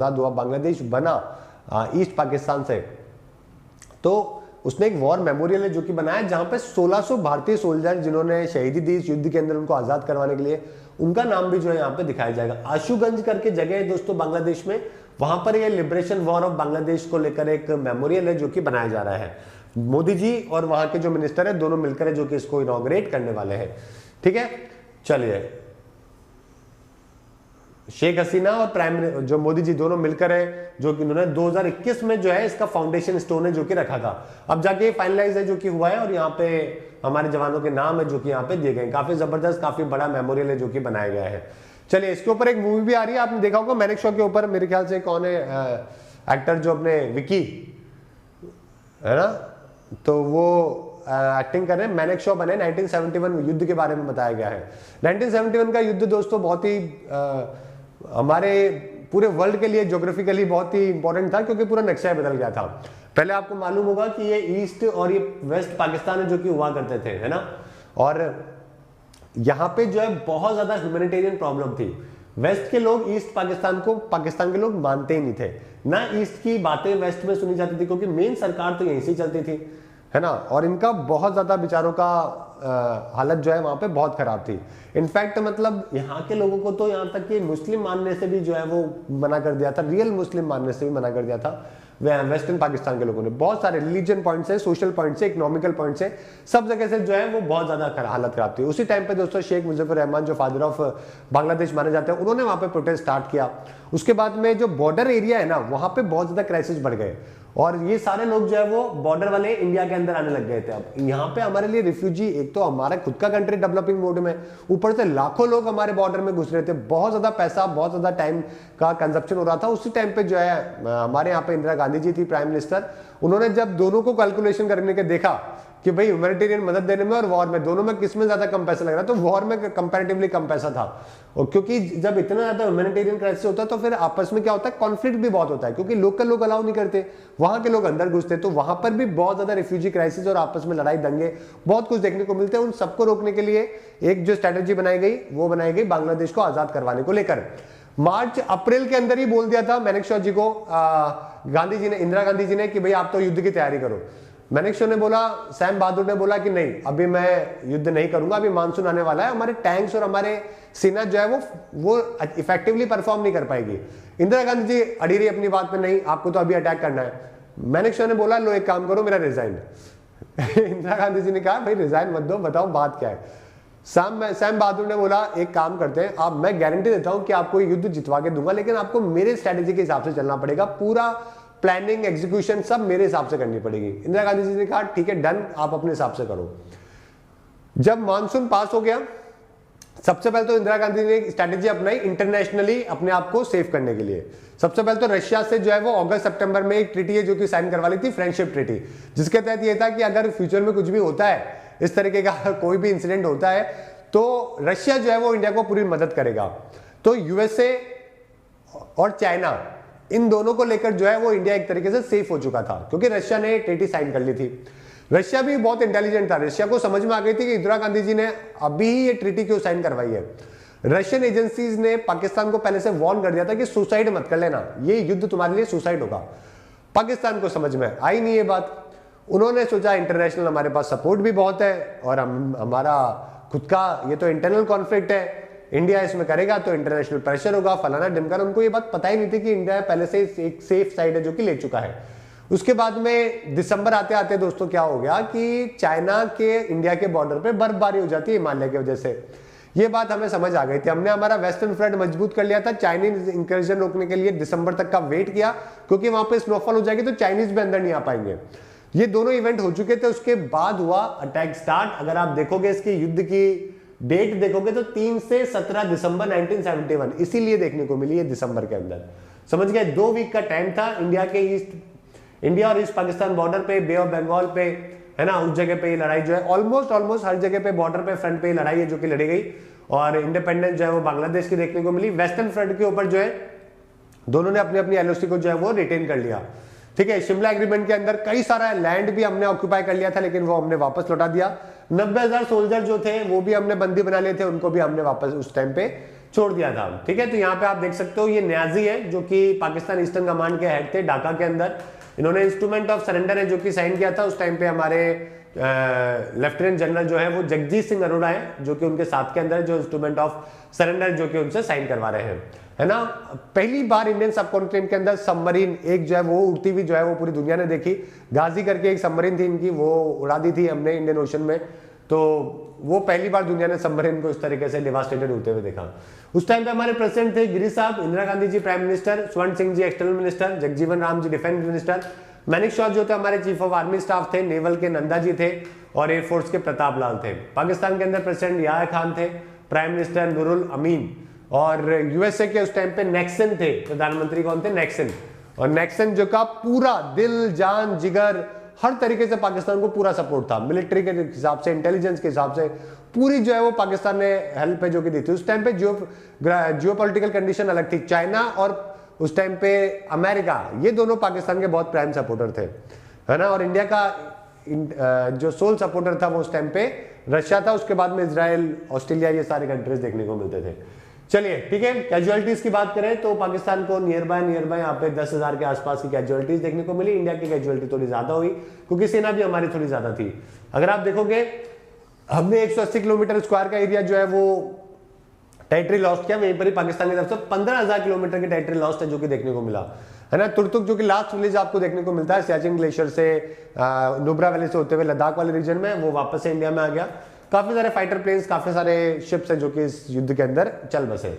आजाद हुआ, बांग्लादेश बना ईस्ट पाकिस्तान से, तो उसने एक वॉर मेमोरियल है जो कि बनाया, जहां पे 1600 भारतीय सोल्जर जिन्होंने शहीदी दी इस युद्ध के अंदर उनको आजाद करवाने के लिए, उनका नाम भी जो है यहाँ पे दिखाया जाएगा। आशुगंज करके जगह है दोस्तों बांग्लादेश में, वहां पर ये लिबरेशन वॉर ऑफ बांग्लादेश को लेकर एक मेमोरियल है जो कि बनाया जा रहा है। मोदी जी और वहां के जो मिनिस्टर है दोनों मिलकर है जो कि इसको इनॉग्रेट करने वाले हैं। ठीक है, चलिए, शेख हसीना और प्राइम जो मोदी जी दोनों मिलकर है जो कि उन्होंने 2021 में जो है इसका फाउंडेशन स्टोन है जो कि रखा था, अब जाके फाइनलाइज है जो कि हुआ है, और यहाँ पे हमारे जवानों के नाम है जो कि यहाँ पे दिए गए। काफी जबरदस्त, काफी बड़ा मेमोरियल है जो कि बनाया गया है। चलिए, इसके ऊपर एक मूवी भी आ रही है, आपने देखा होगा मैनेक शॉ के ऊपर, मेरे ख्याल से कौन है एक्टर जो अपने विकी है ना, तो वो एक्टिंग कर रहे हैं, मैनेक शॉ बने। 1971 युद्ध के बारे में बताया गया है। 1971 का युद्ध दोस्तों बहुत ही हमारे पूरे वर्ल्ड के लिए ज्योग्राफिकली बहुत ही इंपॉर्टेंट था, क्योंकि पूरा नक्शा बदल गया था। पहले आपको मालूम होगा कि ये ईस्ट और ये वेस्ट पाकिस्तान है जो कि हुआ करते थे, है ना, और यहाँ पे जो है बहुत ज्यादा ह्यूमैनिटेरियन प्रॉब्लम थी। वेस्ट के लोग ईस्ट पाकिस्तान को पाकिस्तान के लोग मानते ही नहीं थे, ना ईस्ट की बातें वेस्ट में सुनी जाती थी, क्योंकि मेन सरकार तो यहीं से चलती थी, है ना, और इनका बहुत ज्यादा बेचारों का हालत जो है वहां पे बहुत खराब थी। इनफैक्ट मतलब यहाँ के लोगों को तो यहाँ तक कि मुस्लिम मानने से भी जो है वो मना कर दिया था, रियल मुस्लिम मानने से भी मना कर दिया था वेस्टर्न पाकिस्तान के लोगों ने। बहुत सारे रिलीजन पॉइंट से, सोशल पॉइंट से, इकोनॉमिकल पॉइंट से, सब जगह से जो है वो बहुत ज्यादा हालत खराब थी। उसी टाइम पे दोस्तों शेख मुजफ्फर रहमान जो फादर ऑफ बांग्लादेश माने जाते हैं, उन्होंने वहां पे प्रोटेस्ट स्टार्ट किया। उसके बाद में जो बॉर्डर एरिया है ना, वहां पे बहुत ज्यादा क्राइसिस बढ़ गए, और ये सारे लोग जो है वो बॉर्डर वाले इंडिया के अंदर आने लग गए थे। अब यहाँ पे हमारे लिए रिफ्यूजी, एक तो हमारा खुद का कंट्री डेवलपिंग मोड में, ऊपर से लाखों लोग हमारे बॉर्डर में घुस रहे थे, बहुत ज्यादा पैसा, बहुत ज्यादा टाइम का कंजप्शन हो रहा था। उसी टाइम पे जो है हमारे यहाँ पे इंदिरा गांधी जी थी प्राइम मिनिस्टर, उन्होंने जब दोनों को कैलकुलेशन करने के देखा कि भाई ह्यूमैनिटेरियन मदद देने में और वॉर में, दोनों में किस में ज्यादा कम पैसा लग रहा है, तो वॉर में कंपैरेटिवली कम पैसा था। और क्योंकि जब इतना ज्यादा ह्यूमैनिटेरियन क्राइसिस होता है तो फिर आपस में क्या होता है, कॉन्फ्लिक्ट भी बहुत होता है, क्योंकि लोकल लोग अलाउ नहीं करते, वहां के लोग अंदर घुसते, तो वहां पर भी बहुत ज्यादा रिफ्यूजी क्राइसिस और आपस में लड़ाई दंगे बहुत कुछ देखने को मिलते हैं। उन सबको रोकने के लिए एक जो स्ट्रेटेजी बनाई गई वो बनाई गई बांग्लादेश को आजाद करवाने को लेकर। मार्च अप्रैल के अंदर ही बोल दिया था मैनेक शॉ जी को गांधी जी ने, इंदिरा गांधी जी ने, कि भाई आप तो युद्ध की तैयारी करो। मैनेक शॉ ने बोला, सैम बहादुर ने बोला कि नहीं, अभी मैं युद्ध नहीं करूंगा, अभी मानसून आने वाला है, हमारे टैंक्स और हमारे सेना जो है वो इफेक्टिवली परफॉर्म नहीं कर पाएगी। इंदिरा गांधी जी अड़ी रही अपनी बात पे, नहीं आपको तो अभी अटैक करना है। मैनेक शॉ ने बोला, लो एक काम करो, मेरा रिजाइन। इंदिरा गांधी जी ने कहा, भाई रिजाइन मत दो, बताओ बात क्या है। सैम बहादुर ने बोला, एक काम करते हैं, आप, मैं गारंटी देता हूं कि आपको युद्ध जितवा के दूंगा, लेकिन आपको मेरे स्ट्रेटेजी के हिसाब से चलना पड़ेगा, पूरा प्लानिंग एग्जीक्यूशन सब मेरे हिसाब से करनी पड़ेगी। इंदिरा गांधी जी ने कहा ठीक है डन, आप अपने हिसाब से करो। जब मानसून पास हो गया, सबसे पहले तो इंदिरा गांधी ने स्ट्रेटेजी अपनाई इंटरनेशनली अपने आप को सेव करने के लिए। सबसे पहले तो रशिया से जो है वो अगस्त सितंबर में एक ट्रीटी है जो कि साइन करवा ली थी, फ्रेंडशिप ट्रीटी, जिसके तहत ये था कि अगर फ्यूचर में कुछ भी होता है, इस तरीके का कोई भी इंसिडेंट होता है, तो रशिया जो है वो इंडिया को पूरी मदद करेगा। तो यूएसए और चाइना, इन दोनों को लेकर जो है वो इंडिया एक तरीके से सेफ हो चुका था, क्योंकि रशिया ने ट्रीटी साइन कर ली थी। रशिया भी बहुत इंटेलिजेंट था, रशिया को समझ में आ गई थी कि इंदिरा गांधी जी ने अभी ही ये ट्रीटी क्यों साइन करवाई है। रशियन एजेंसीज ने पाकिस्तान को पहले से वार्न कर दिया था कि सुसाइड मत कर लेना, ये युद्ध तुम्हारे लिए सुसाइड होगा। पाकिस्तान को समझ में आई नहीं ये बात, उन्होंने सोचा इंटरनेशनल हमारे पास सपोर्ट भी बहुत है और हमारा खुद का ये तो इंटरनल कॉन्फ्लिक्ट है, इंडिया इसमें करेगा तो इंटरनेशनल प्रेशर होगा, फलाना ढिमकाना। उनको ये बात पता ही नहीं थी कि इंडिया पहले से एक सेफ साइड है जो कि ले चुका है। उसके बाद में दिसंबर आते आते दोस्तों क्या हो गया कि चाइना के इंडिया के बॉर्डर पे बर्फबारी हो जाती है हिमालय की वजह से। ये बात हमें समझ आ गई थी, हमने हमारा वेस्टर्न फ्रंट मजबूत कर लिया था। चाइनीज इंकर्जन रोकने के लिए दिसंबर तक का वेट किया, क्योंकि वहां पे स्नोफॉल हो जाएगी तो चाइनीज भी अंदर नहीं आ पाएंगे। ये दोनों इवेंट हो चुके थे, उसके बाद हुआ अटैक स्टार्ट। अगर आप देखोगे इसकी युद्ध की डेट देखोगे तो 3 से 17 दिसंबर 1971 इसीलिए देखने को मिली है दिसंबर के अंदर। समझ गए, 2 वीक का टाइम था। इंडिया और ईस्ट पाकिस्तान बॉर्डर पे, बे ऑफ बंगाल पे, है ना, उस जगह पे ये लड़ाई जो है ऑलमोस्ट हर जगह पे बॉर्डर पे, फ्रंट पे लड़ाई है जो कि लड़ी गई, और इंडिपेंडेंस जो है वो बांग्लादेश की देखने को मिली। वेस्टर्न फ्रंट के ऊपर जो है दोनों ने अपनी अपनी एलओसी को जो है वो रिटेन कर लिया। ठीक है, शिमला एग्रीमेंट के अंदर कई सारा लैंड भी हमने ऑक्यूपाई कर लिया था, लेकिन वो हमने वापस लौटा दिया। 90,000 सोल्जर जो थे वो भी हमने बंदी बना लिए थे, उनको भी हमने वापस उस टाइम पे छोड़ दिया था। ठीक है, तो यहाँ पे आप देख सकते हो ये न्याजी है जो कि पाकिस्तान ईस्टर्न कमांड के हेड थे ढाका के अंदर। इन्होंने इंस्ट्रूमेंट ऑफ सरेंडर है जो कि साइन किया था। उस टाइम पे हमारे लेफ्टिनेंट जनरल जो है वो जगजीत सिंह अरोड़ा है जो कि उनके साथ के अंदर जो इंस्ट्रूमेंट ऑफ सरेंडर जो कि उनसे साइन करवा रहे हैं, है ना। पहली बार इंडियन सब कॉन्टिनेंट के अंदर सबमरीन एक जो है वो उड़ती हुई जो है वो पूरी दुनिया ने देखी। गाजी करके एक सबमरीन थी इनकी, वो उड़ा दी थी हमने इंडियन ओशन में। तो वो पहली बार दुनिया ने सबमरीन को इस तरीके से डिवास्टेटेड होते हुए देखा। उस टाइम पे हमारे प्रेसिडेंट थे गिरी साहब, इंदिरा गांधी जी प्राइम मिनिस्टर, स्वर्ण Singh ji external minister, Jagjivan Ram ji defence minister, manic Shaw जो थे हमारे चीफ ऑफ आर्मी स्टाफ थे, नेवल के नंदा जी थे और एयरफोर्स के प्रताप लाल थे। पाकिस्तान के अंदर प्रेसिडेंट याह्या खान थे, प्राइम मिनिस्टर नूरुल अमीन, और यूएसए के उस टाइम पे नेक्सन थे, प्रधानमंत्री कौन थे? नेक्सन। और नेक्सन जो का पूरा दिल जान जिगर हर तरीके से पाकिस्तान को पूरा सपोर्ट था, मिलिट्री के हिसाब से, इंटेलिजेंस के हिसाब से पूरी जो है वो पाकिस्तान ने हेल्प है जो कि दी थी। उस टाइम पे जियोपॉलिटिकल कंडीशन अलग थी। चाइना और उस टाइम पे अमेरिका, ये दोनों पाकिस्तान के बहुत प्राइम सपोर्टर थे, है ना। और इंडिया का जो सोल सपोर्टर था वो उस टाइम पे रशिया था। उसके बाद में इजराइल, ऑस्ट्रेलिया, ये सारे कंट्रीज देखने को मिलते थे। चलिए ठीक है, कैजुअलिटीज की बात करें तो पाकिस्तान को नियर बाय यहाँ पे 10,000 के आसपास की कैजुअलिटीज देखने को मिली। इंडिया की कैजुअलिटी थोड़ी ज्यादा हुई क्योंकि सेना भी हमारी थोड़ी ज्यादा थी। अगर आप देखोगे हमने 180 किलोमीटर स्क्वायर का एरिया जो है वो टेरिटरी लॉस्ट किया, वहीं पर ही पाकिस्तान की तरफ से 15,000 किलोमीटर की टेरिटरी लॉस्ट है जो कि देखने को मिला, है ना। तुर्तुक जो कि लास्ट विलेज आपको देखने को मिलता है सियाचिन ग्लेशियर से नुब्रा वैली से होते हुए लद्दाख वाले रीजन में, वो वापस से इंडिया में आ गया। काफी सारे फाइटर प्लेन्स, काफी सारे शिप्स हैं जो कि इस युद्ध के अंदर चल बसे।